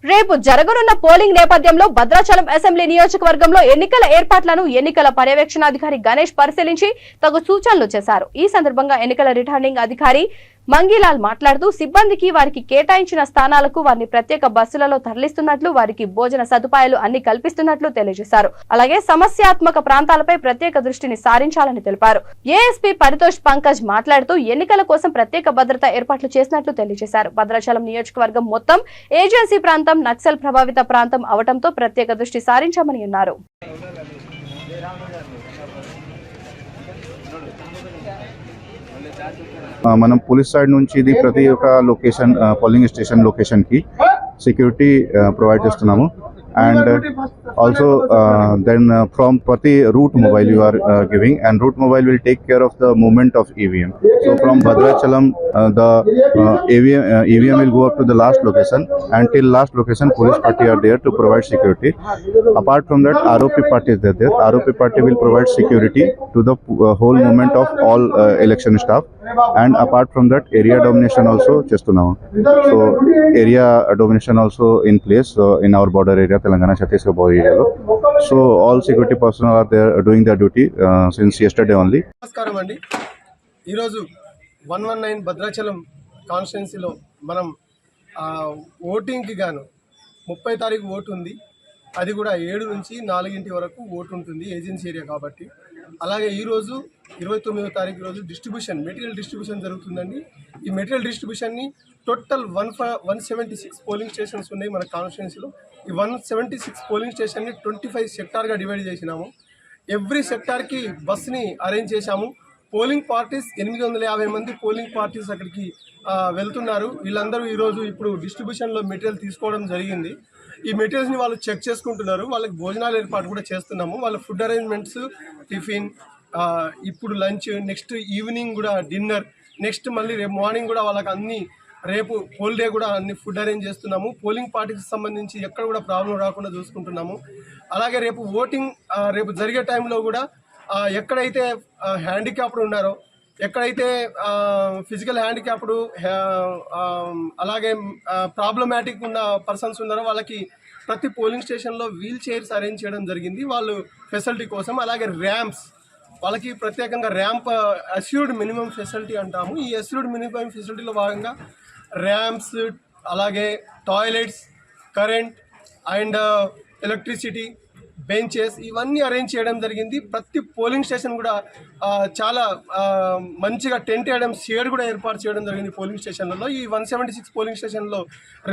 రేపు జరగనున్న పోలింగ్ నేపథ్యంలో భద్రాచలం అసెంబ్లీ నియోజకవర్గంలో ఎన్నికల ఏర్పాట్లను ఎన్నికల పర్యవేక్షణాధికారి గణేష్ పరిశీలించి తగు సూచనలు చేశారు. ఈ సందర్భంగా ఎన్నికల రిటర్నింగ్ అధికారి మంగిలాల్ మాట్లాడుతూ సిబ్బందికి వారికి కేటాయించిన స్థానాలకు వారిని ప్రత్యేక బస్సులలో తరలిస్తున్నట్లు, వారికి భోజన సదుపాయాలు అన్ని కల్పిస్తున్నట్లు తెలియజేశారు. అలాగే సమస్యాత్మక ప్రాంతాలపై ప్రత్యేక దృష్టిని సారించాలని తెలిపారు. ఏఎస్పీ పరితోష్ పంకజ్ మాట్లాడుతూ ఎన్నికల కోసం ప్రత్యేక భద్రతా ఏర్పాట్లు చేసినట్లు తెలియజేశారు. భద్రాచలం నియోజకవర్గం మొత్తం ఏజెన్సీ ప్రాంతం నక్సల్ ప్రభావిత ప్రాంతం అవడంతో ప్రత్యేక దృష్టి సారించామని అన్నారు. మనం పోలీస్ సైడ్ నుంచి ఇది ప్రతి ఒక్క లొకేషన్ పోలింగ్ స్టేషన్ లొకేషన్ కి సెక్యూరిటీ ప్రొవైడ్ చేస్తున్నాము. And also then from Prati route mobile you are giving, and route mobile will take care of the movement of EVM. So from Bhadrachalam the EVM will go up to the last location, and till last location police party are there to provide security. Apart from that ROP party is there. ROP party will provide security to the whole movement of all election staff, and apart from that area domination also chestunnam. So area domination also in place in our border area Telangana Chhattisgarh border area. So all security personnel are there doing their duty since yesterday only. నమస్కారం అండి. ఈరోజు 119 భద్రాచలం కాన్స్టిట్యున్సీలో మనం ఓటింగ్కి గాను 30 తారీఖు vote ఉంది. అది కూడా 7 నుంచి 4 వరకు ఓటు ఉంటుంది ఏజెన్సీ ఏరియా కాబట్టి. అలాగే ఈరోజు 29వ తారీఖు రోజు మెటీరియల్ డిస్ట్రిబ్యూషన్ జరుగుతుందండి. ఈ మెటీరియల్ డిస్ట్రిబ్యూషన్ని టోటల్ 176 పోలింగ్ స్టేషన్స్ ఉన్నాయి మన కాన్స్టిట్యున్సీలో. ఈ 176 పోలింగ్ స్టేషన్ని 25 సెక్టార్గా డివైడ్ చేసినాము. ఎవ్రీ సెక్టార్కి బస్ని అరేంజ్ చేశాము. పోలింగ్ పార్టీస్ 850 మంది పోలింగ్ పార్టీస్ అక్కడికి వెళ్తున్నారు. వీళ్ళందరూ ఈరోజు ఇప్పుడు డిస్ట్రిబ్యూషన్లో మెటీరియల్ తీసుకోవడం జరిగింది. ఈ మెటీరియల్స్ని వాళ్ళు చెక్ చేసుకుంటున్నారు. వాళ్ళకి భోజనాలు ఏర్పాటు కూడా చేస్తున్నాము. వాళ్ళ ఫుడ్ అరేంజ్మెంట్స్, టిఫిన్, ఇప్పుడు లంచ్, నెక్స్ట్ ఈవినింగ్ కూడా డిన్నర్, నెక్స్ట్ మళ్ళీ రేపు మార్నింగ్ కూడా వాళ్ళకి అన్ని, రేపు హోల్ డే కూడా అన్ని ఫుడ్ అరేంజ్ చేస్తున్నాము. పోలింగ్ పార్టీకి సంబంధించి ఎక్కడ కూడా ప్రాబ్లం రాకుండా చూసుకుంటున్నాము. అలాగే రేపు ఓటింగ్ రేపు జరిగే టైంలో కూడా ఎక్కడైతే హ్యాండిక్యాప్డ్ ఉన్నారో, ఎక్కడైతే ఫిజికల్ హ్యాండిక్యాప్డ్ అలాగే ప్రాబ్లమాటిక్ ఉన్న పర్సన్స్ ఉన్నారో వాళ్ళకి ప్రతి పోలింగ్ స్టేషన్లో వీల్ చైర్స్ అరేంజ్ చేయడం జరిగింది వాళ్ళు ఫెసిలిటీ కోసం. అలాగే ర్యాంప్స్, వాళ్ళకి ప్రత్యేకంగా ర్యాంప్ అస్యూర్డ్ మినిమం ఫెసిలిటీ అంటాము. ఈ అస్యూర్డ్ మినిమం ఫెసిలిటీలో భాగంగా ర్యాంప్స్, అలాగే toilets, current and electricity, benches ఇవన్నీ అరేంజ్ చేయడం జరిగింది. ప్రతి పోలింగ్ స్టేషన్ కూడా చాలా మంచిగా టెంట్ వేయడం, షేడ్ కూడా ఏర్పాటు చేయడం జరిగింది పోలింగ్ స్టేషన్లలో. ఈ 176 పోలింగ్ స్టేషన్లో